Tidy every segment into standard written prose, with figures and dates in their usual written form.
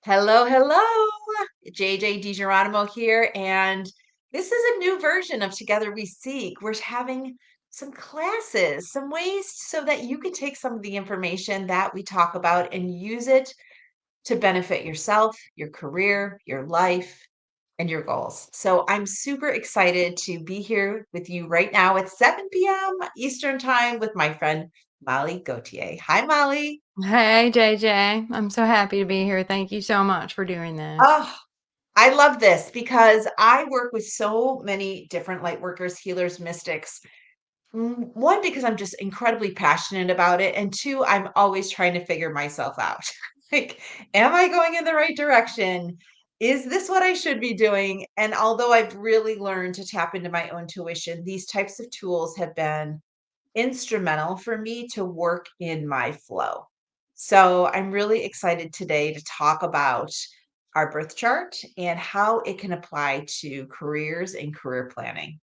Hello, hello. JJ DiGeronimo here, and this is a new version of Together We Seek. We're having some classes, some ways so that you can take some of the information that we talk about and use it to benefit yourself, your career, your life, and your goals. So I'm super excited to be here with you right now at 7 p.m. Eastern Time with my friend Molly Gauthier. Hi, Molly. Hey, JJ. I'm so happy to be here. Thank you so much for doing this. Oh, I love this because I work with so many different light workers, healers, mystics. One, because I'm just incredibly passionate about it. And two, I'm always trying to figure myself out. Like, am I going in the right direction? Is this what I should be doing? And although I've really learned to tap into my own tuition, these types of tools have been instrumental for me to work in my flow. So I'm really excited today to talk about our birth chart and how it can apply to careers and career planning.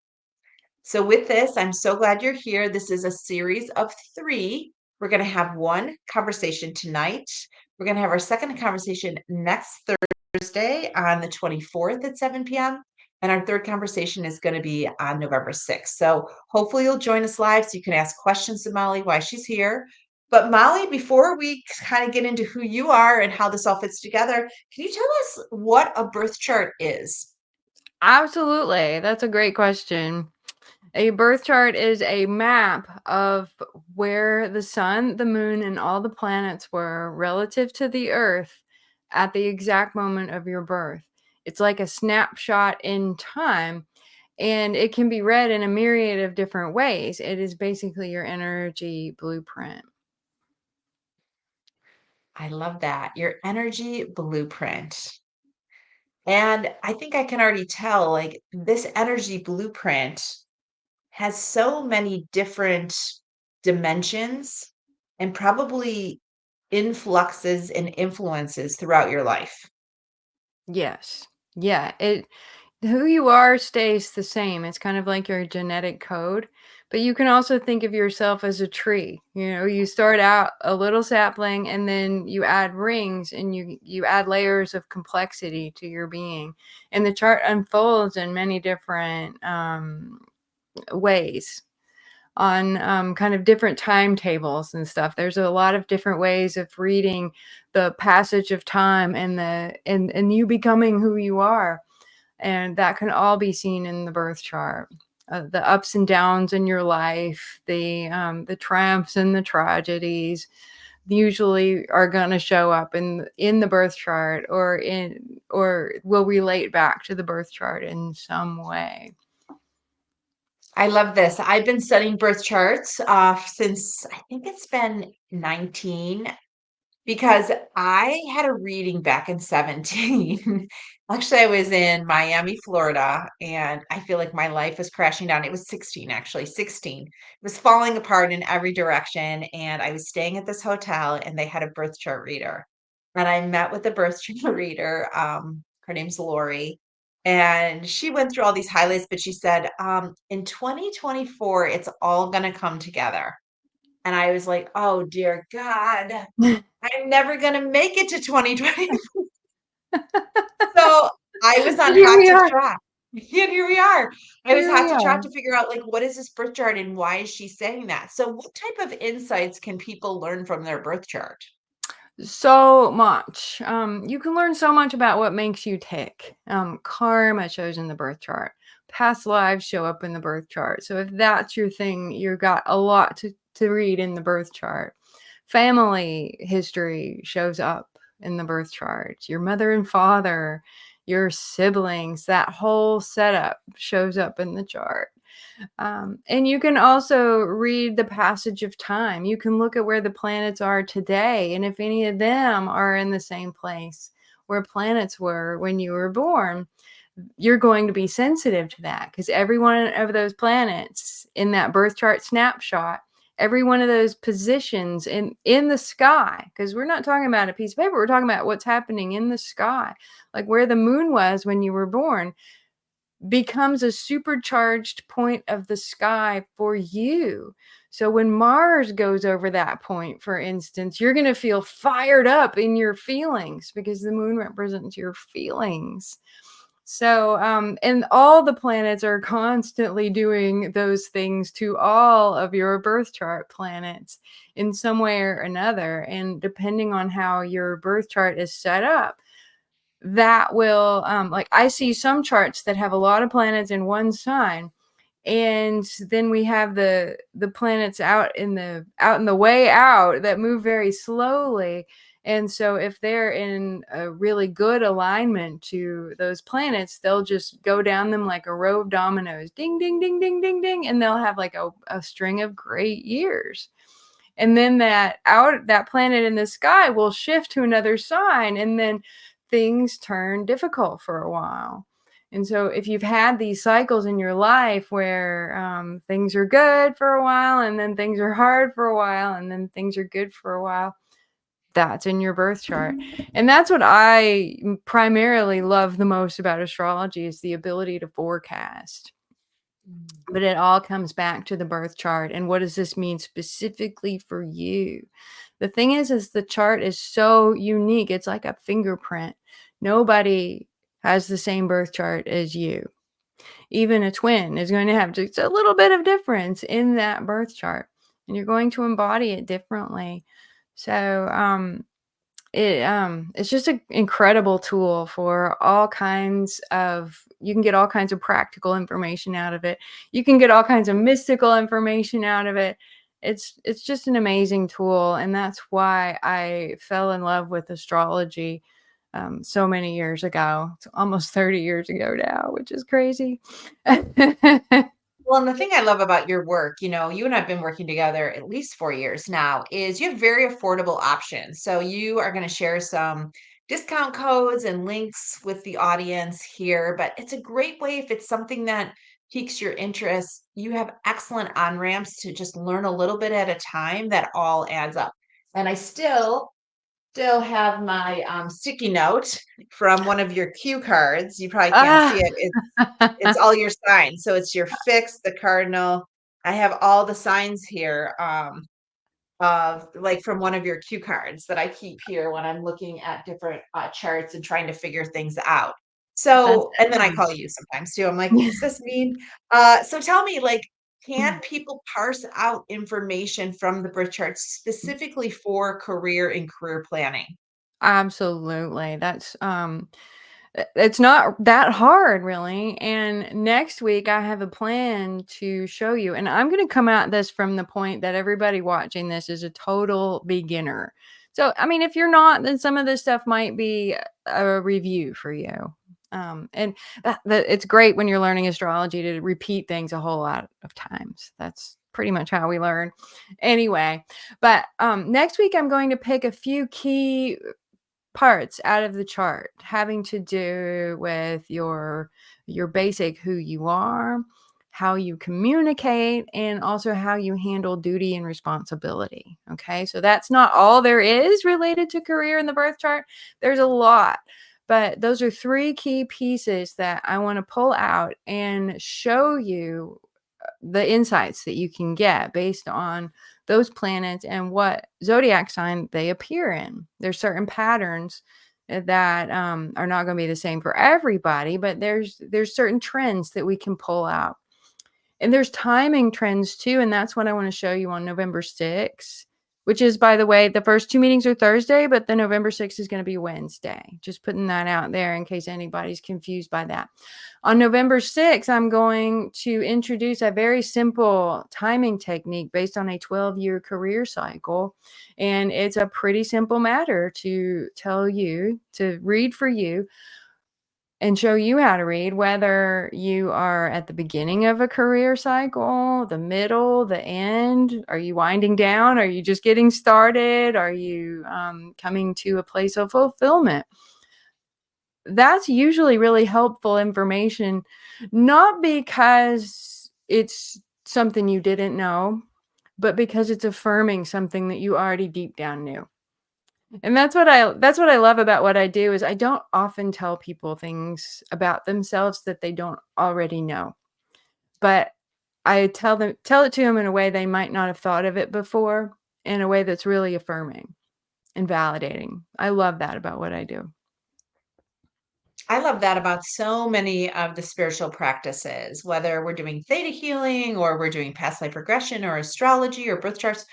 So, with this, I'm so glad you're here. This is a series of three. We're going to have one conversation tonight. We're going to have our second conversation next Thursday on the 24th at 7 p.m. And our third conversation is going to be on November 6th. So hopefully you'll join us live so you can ask questions to Molly while she's here. But Molly, before we kind of get into who you are and how this all fits together, can you tell us what a birth chart is? Absolutely. That's a great question. A birth chart is a map of where the sun, the moon, and all the planets were relative to the earth at the exact moment of your birth. It's like a snapshot in time, and it can be read in a myriad of different ways. It is basically your energy blueprint. I love that. Your energy blueprint. And I think I can already tell, like, this energy blueprint has so many different dimensions and probably influxes and influences throughout your life. Yes. Yeah, it who you are stays the same. It's kind of like your genetic code, but you can also think of yourself as a tree. You start out a little sapling and then you add rings and you add layers of complexity to your being. And the chart unfolds in many different ways on kind of different timetables and stuff. There's a lot of different ways of reading the passage of time and and you becoming who you are, and that can all be seen in the birth chart. The ups and downs in your life, the triumphs and the tragedies, usually are going to show up in the birth chart, or will relate back to the birth chart in some way. I love this. I've been studying birth charts since I think it's been 19. Because I had a reading back in 17. Actually, I was in Miami, Florida, and I feel like my life was crashing down. It was 16, actually, 16. It was falling apart in every direction. And I was staying at this hotel, and they had a birth chart reader. And I met with the birth chart reader. Her name's Lori. And she went through all these highlights, but she said, in 2024, it's all going to come together. And I was like, oh, dear God. I'm never gonna make it to 2020. So I was on Here hot we to are. trot. And here we are. I was Here hot we to trot are. to figure out, like, what is this birth chart and why is she saying that? So what type of insights can people learn from their birth chart? So much. You can learn so much about what makes you tick. Karma shows in the birth chart. Past lives show up in the birth chart. So if that's your thing, you've got a lot to read in the birth chart. Family history shows up in the birth chart. Your mother and father, your siblings, that whole setup shows up in the chart. And you can also read the passage of time. You can look at where the planets are today, and if any of them are in the same place where planets were when you were born, you're going to be sensitive to that because every one of those planets in that birth chart snapshot, every one of those positions in the sky, because we're not talking about a piece of paper, we're talking about what's happening in the sky, like where the moon was when you were born. becomes a supercharged point of the sky for you. So when Mars goes over that point, for instance, you're going to feel fired up in your feelings because the moon represents your feelings. So, and all the planets are constantly doing those things to all of your birth chart planets in some way or another. And depending on how your birth chart is set up, that will, like I see some charts that have a lot of planets in one sign, and then we have the planets out in the way out that move very slowly. And so if they're in a really good alignment to those planets, they'll just go down them like a row of dominoes, ding ding ding ding ding ding, and they'll have like a string of great years. And then that planet in the sky will shift to another sign, and then things turn difficult for a while. And so if you've had these cycles in your life where things are good for a while, and then things are hard for a while, and then things are good for a while, that's in your birth chart. And that's what I primarily love the most about astrology, is the ability to forecast. Mm. But it all comes back to the birth chart. And what does this mean specifically for you? The thing is the chart is so unique. It's like a fingerprint. Nobody has the same birth chart as you. Even a twin is going to have just a little bit of difference in that birth chart, and you're going to embody it differently. So, it's just an incredible tool for all kinds of, you can get all kinds of practical information out of it. You can get all kinds of mystical information out of it. It's just an amazing tool, and that's why I fell in love with astrology so many years ago. It's almost 30 years ago now, which is crazy. Well, and the thing I love about your work, you and I've been working together at least 4 years now, is you have very affordable options. So you are going to share some discount codes and links with the audience here, but it's a great way if it's something that piques your interest. You have excellent on ramps to just learn a little bit at a time that all adds up. And I still have my sticky note from one of your cue cards. You probably can't see Ah. it. It's all your signs. So it's your fixed, the cardinal. I have all the signs here, of like from one of your cue cards that I keep here when I'm looking at different charts and trying to figure things out. That's So, and then I excellent. call you sometimes too. I'm like, what does this mean? So tell me, like, can people parse out information from the birth chart specifically for career and career planning? Absolutely. That's it's not that hard really. And next week I have a plan to show you. And I'm going to come at this from the point that everybody watching this is a total beginner. So, I mean, if you're not, then some of this stuff might be a review for you. And that it's great when you're learning astrology to repeat things a whole lot of times. That's pretty much how we learn. Anyway, but next week I'm going to pick a few key parts out of the chart having to do with your basic who you are, how you communicate, and also how you handle duty and responsibility. Okay, so that's not all there is related to career in the birth chart. There's a lot, but those are three key pieces that I want to pull out and show you the insights that you can get based on those planets and what zodiac sign they appear in. There's certain patterns that are not going to be the same for everybody, but there's certain trends that we can pull out. And there's timing trends too, and that's what I want to show you on November 6th, which is, by the way, the first two meetings are Thursday, but the November 6th is going to be Wednesday. Just putting that out there in case anybody's confused by that. On November 6th, I'm going to introduce a very simple timing technique based on a 12-year career cycle. And it's a pretty simple matter to tell you, to read for you and show you how to read, whether you are at the beginning of a career cycle, the middle, the end. Are you winding down? Are you just getting started? Are you coming to a place of fulfillment? That's usually really helpful information, not because it's something you didn't know, but because it's affirming something that you already deep down knew. And that's what I love about what I do is I don't often tell people things about themselves that they don't already know. But I tell it to them in a way they might not have thought of it before, in a way that's really affirming and validating. I love that about what I do. I love that about so many of the spiritual practices, whether we're doing theta healing or we're doing past life regression or astrology or birth charts.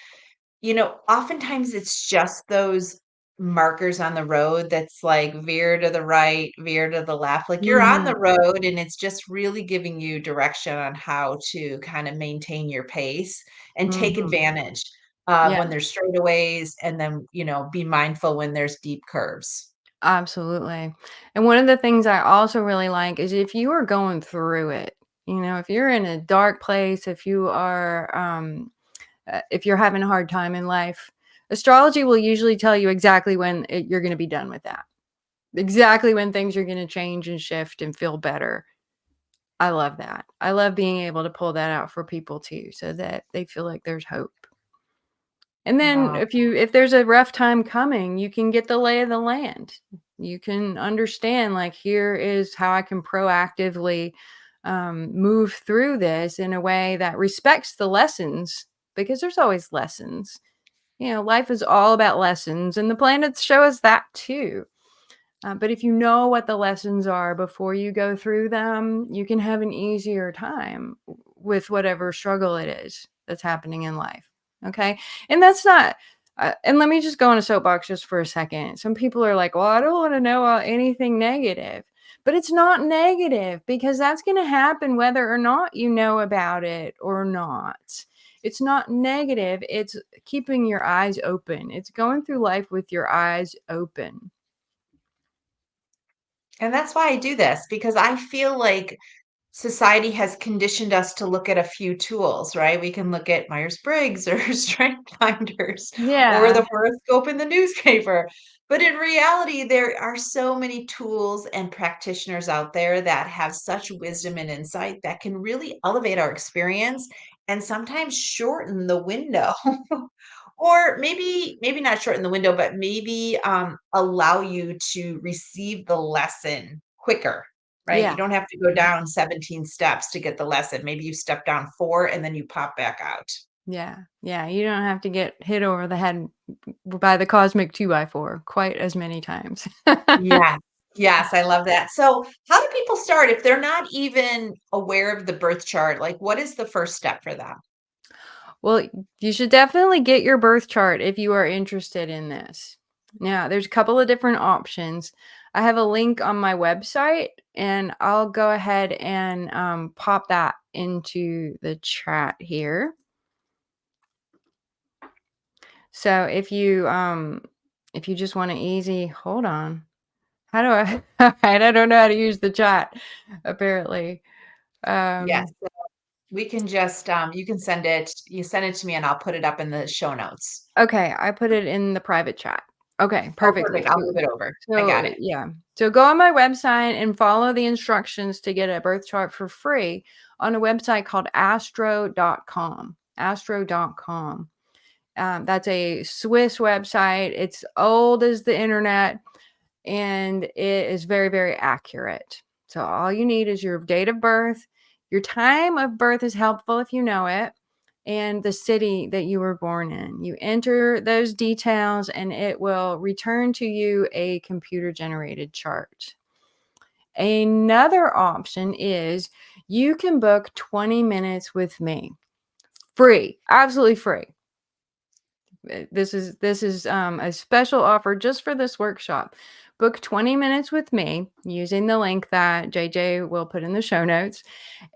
Oftentimes it's just those markers on the road that's like veer to the right, veer to the left. Like you're on the Mhm, road and it's just really giving you direction on how to kind of maintain your pace and take mhm. advantage Yeah, when there's straightaways and then, be mindful when there's deep curves. absolutely. And one of the things I also really like is if you are going through it, if you're in a dark place, if you're having a hard time in life, astrology will usually tell you exactly when you're going to be done with that. Exactly when things are going to change and shift and feel better. I love that. I love being able to pull that out for people too, so that they feel like there's hope. And then Wow. if there's a rough time coming, you can get the lay of the land. You can understand, like, here is how I can proactively move through this in a way that respects the lessons, because there's always lessons. Life is all about lessons, and the planets show us that too. But if you know what the lessons are before you go through them, you can have an easier time with whatever struggle it is that's happening in life. Okay. And that's not, and let me just go on a soapbox just for a second. Some people are like, well, I don't want to know anything negative. But it's not negative, because that's going to happen whether or not you know about it or not. It's not negative. It's keeping your eyes open. It's going through life with your eyes open. And that's why I do this because I feel like society has conditioned us to look at a few tools, right? We can look at Myers-Briggs or Strength Finders or Yeah. the horoscope in the newspaper. But in reality, there are so many tools and practitioners out there that have such wisdom and insight that can really elevate our experience and sometimes shorten the window. Or maybe not shorten the window, but maybe allow you to receive the lesson quicker, right? You Yeah. don't have to go down 17 steps to get the lesson. Maybe you step down 4 and then you pop back out. Yeah. Yeah. You don't have to get hit over the head by the cosmic 2 by 4 quite as many times. Yes. Yes, I love that. So, how do people start if they're not even aware of the birth chart? Like, what is the first step for them? Well, you should definitely get your birth chart if you are interested in this. Now, there's a couple of different options. I have a link on my website, and I'll go ahead and pop that into the chat here. So if you just want an easy, hold on. How do I all right, I don't know how to use the chat, apparently. Yes, Um, so we can just you send it to me and I'll put it up in the show notes. okay, I put it in the private chat. Okay, Oh, perfect. perfectly. I'll move it over. I So, got it. yeah. So go on my website and follow the instructions to get a birth chart for free on a website called astro.com. Astro.com. That's a Swiss website. It's old as the internet, and it is very, very accurate. So all you need is your date of birth. Your time of birth is helpful if you know it, and the city that you were born in. You enter those details and it will return to you a computer generated chart. Another option is you can book 20 minutes with me. Free, absolutely free. This is a special offer just for this workshop. Book 20 minutes with me using the link that JJ will put in the show notes,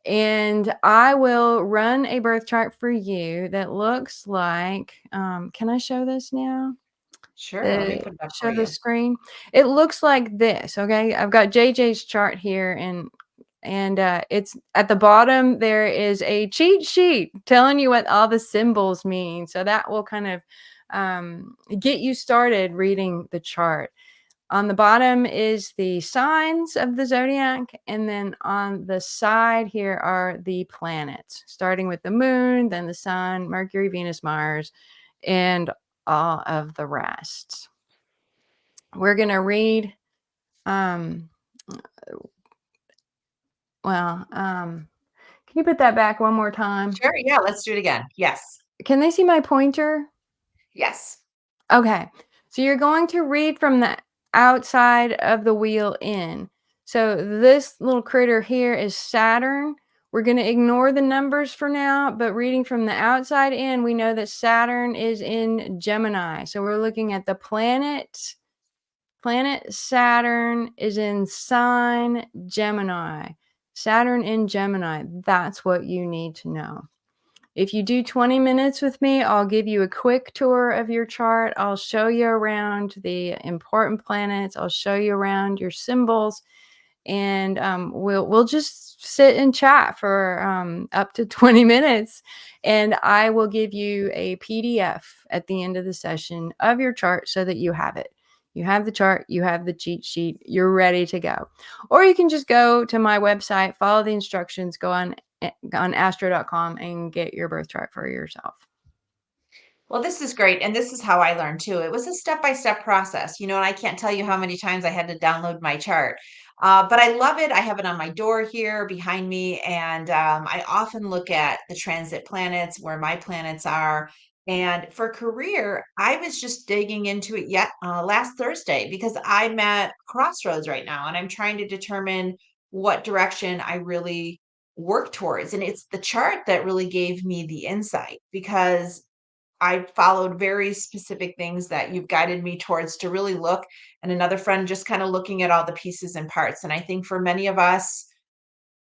and I will run a birth chart for you that looks like, can I show this now? Sure, let me The put it up for show the you. screen. It looks like this, okay? I've got JJ's chart here, and it's at the bottom. There is a cheat sheet telling you what all the symbols mean, so that will kind of get you started reading the chart. On the bottom is the signs of the zodiac, and then on the side here are the planets, starting with the moon, then the sun, Mercury, Venus, Mars, and all of the rest. We're going to read, um, well, can you put that back one more time? Sure, yeah, let's do it again. Yes. Can they see my pointer? Yes. Okay. So you're going to read from the outside of the wheel in. So this little critter here is Saturn. We're going to ignore the numbers for now, but reading from the outside in, we know that Saturn is in Gemini. So we're looking at the planet. Planet Saturn is in sign Gemini. Saturn in Gemini. That's what you need to know. If you do 20 minutes with me, I'll give you a quick tour of your chart. I'll show you around the important planets. I'll show you around your symbols, and we'll just sit and chat for up to 20 minutes. And I will give you a PDF at the end of the session of your chart so that you have it. You have the chart, you have the cheat sheet, you're ready to go. Or you can just go to my website, follow the instructions, go on astro.com and get your birth chart for yourself. Well, this is great, and this is how I learned too. It was a step-by-step process, and I can't tell you how many times I had to download my chart. But I love it. I have it on my door here behind me, and I often look at the transit planets, where my planets are. And for career, I was just digging into it yet last Thursday because I'm at crossroads right now, and I'm trying to determine what direction I really work towards. And it's the chart that really gave me the insight because I followed very specific things that you've guided me towards to really look, and another friend just kind of looking at all the pieces and parts. And I think for many of us,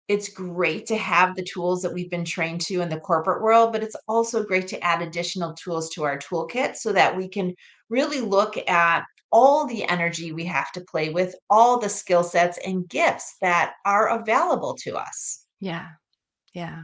it's great to have the tools that we've been trained to in the corporate world, but it's also great to add additional tools to our toolkit so that we can really look at all the energy we have to play with, all the skill sets and gifts that are available to us. Yeah. Yeah.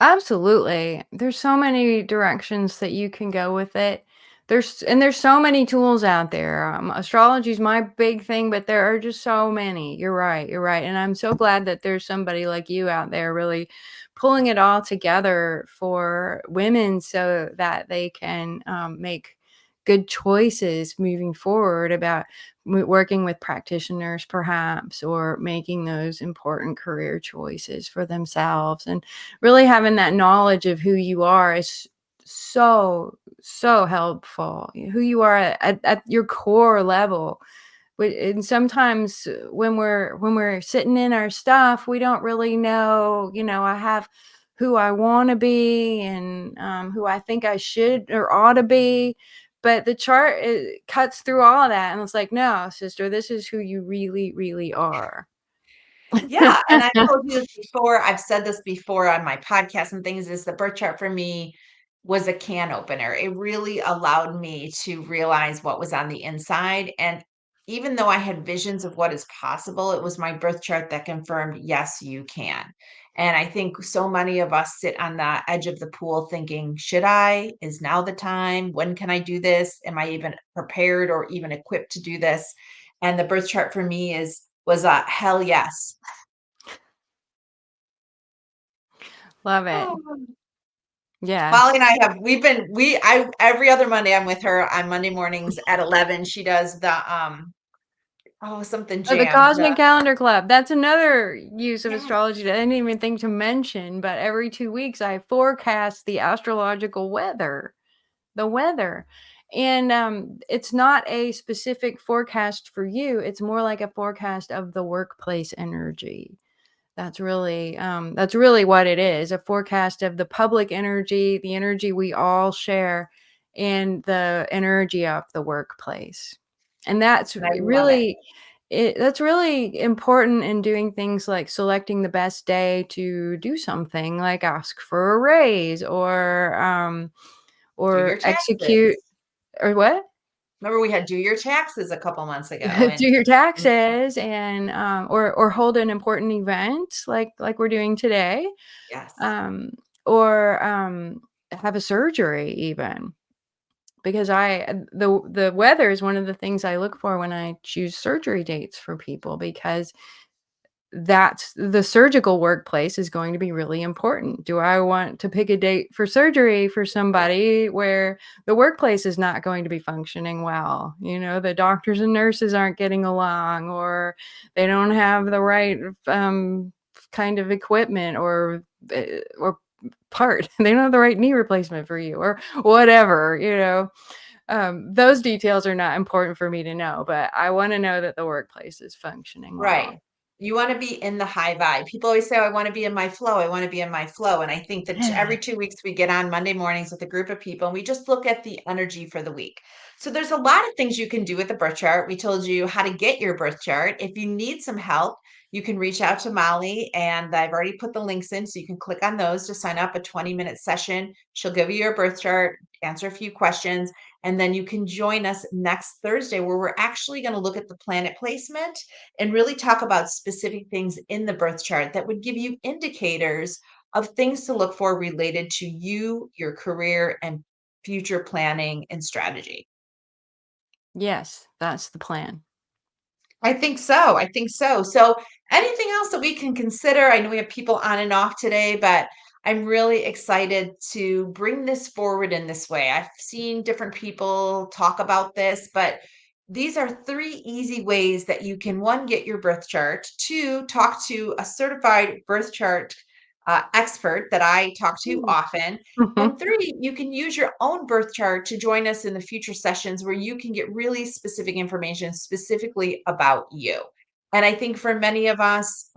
Absolutely. There's so many directions that you can go with it. There's so many tools out there. Astrology is my big thing, but there are just so many. You're right. You're right. And I'm so glad that there's somebody like you out there really pulling it all together for women so that they can make good choices moving forward about working with practitioners perhaps, or making those important career choices for themselves. And really having that knowledge of who you are is so helpful. Who you are at your core level. And sometimes when we're sitting in our stuff, we don't really know. I have who I want to be, and who I think I should or ought to be. But the chart, it cuts through all of that, and it's like, no, sister, this is who you really, really are. Yeah, and I've told you this before, I've said this before on my podcast and things, is the birth chart for me was a can opener. It really allowed me to realize what was on the inside, and even though I had visions of what is possible, it was my birth chart that confirmed, "Yes, you can." And I think so many of us sit on the edge of the pool thinking, "Should I? Is now the time? When can I do this? Am I even prepared or even equipped to do this?" And the birth chart for me is was a hell yes. Love it. Oh. Molly Yes. and I have we've been we I every other Monday I'm with her on Monday mornings at 11. She does the something Oh, the jam. Cosmic Calendar Club. That's another use of Yes. astrology that I didn't even think to mention, but every 2 weeks I forecast the astrological weather, the weather. And it's not a specific forecast for you, it's more like a forecast of the workplace energy. That's really what it is, a forecast of the public energy, the energy we all share, and the energy of the workplace. And And I love it. that's really important in doing things like selecting the best day to do something, like ask for a raise, Do your or execute, taxes. or what? Remember we had do your taxes a couple months ago Do and your and taxes, and or hold an important event like we're doing today, yes. um, or have a surgery even. Because the weather is one of the things I look for when I choose surgery dates for people, because that's the surgical workplace is going to be really important. Do I want to pick a date for surgery for somebody where the workplace is not going to be functioning well? You know, the doctors and nurses aren't getting along, or they don't have the right kind of equipment or part. They don't have the right knee replacement for you or whatever, you know. Those details are not important for me to know, but I want to know that the workplace is functioning Right. well. You wanna be in the high vibe. People always say, "Oh, I wanna be in my flow. I wanna be in my flow." And I think that Yeah. every 2 weeks we get on Monday mornings with a group of people and we just look at the energy for the week. So there's a lot of things you can do with the birth chart. We told you how to get your birth chart. If you need some help, you can reach out to Molly, and I've already put the links in so you can click on those to sign up a 20-minute session. She'll give you your birth chart, answer a few questions, and then you can join us next Thursday where we're actually gonna look at the planet placement and really talk about specific things in the birth chart that would give you indicators of things to look for related to you, your career, and future planning and strategy. Yes, that's the plan. I think so. I think so. So, anything else that we can consider? I know we have people on and off today, but I'm really excited to bring this forward in this way. I've seen different people talk about this, but these are three easy ways that you can one, get your birth chart, two, talk to a certified birth chart expert that I talk to Mm. often, and three, you can use your own birth chart to join us in the future sessions where you can get really specific information specifically about you. And I think for many of us,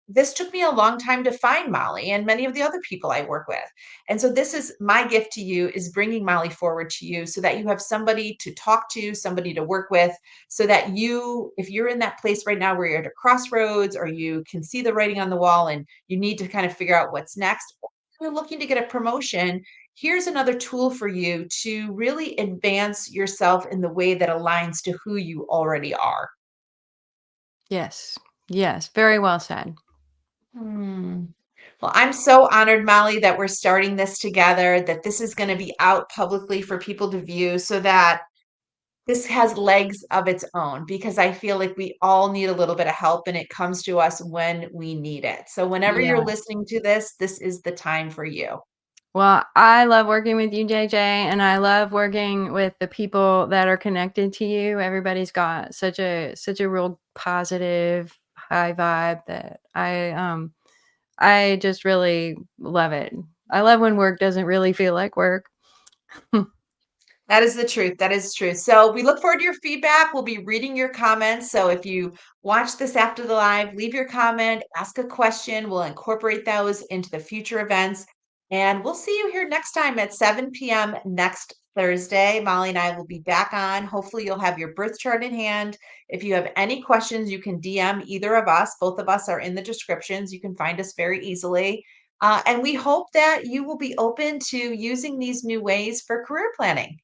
this took me a long time to find Molly and many of the other people I work with. And so this is my gift to you is bringing Molly forward to you so that you have somebody to talk to, somebody to work with, so that you, if you're in that place right now where you're at a crossroads or you can see the writing on the wall and you need to kind of figure out what's next, or you're looking to get a promotion, here's another tool for you to really advance yourself in the way that aligns to who you already are. Yes. Yes, very well said. Hmm. Well, I'm so honored, Molly, that we're starting this together, that this is going to be out publicly for people to view so that this has legs of its own because I feel like we all need a little bit of help and it comes to us when we need it. So, whenever you're Yeah. listening to this, this is the time for you. Well, I love working with you, JJ, and I love working with the people that are connected to you. Everybody's got such a real positive high vibe that I just really love it. I love when work doesn't really feel like work. That is the truth. That is true. So we look forward to your feedback. We'll be reading your comments. So if you watch this after the live, leave your comment, ask a question. We'll incorporate those into the future events. And we'll see you here next time at 7 p.m. next Thursday. Molly and I will be back on. Hopefully, you'll have your birth chart in hand. If you have any questions, you can DM either of us. Both of us are in the descriptions. You can find us very easily. And we hope that you will be open to using these new ways for career planning.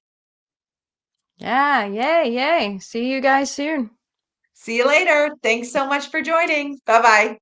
Yeah, yay, yay. See you guys soon. See you later. Thanks so much for joining. Bye bye.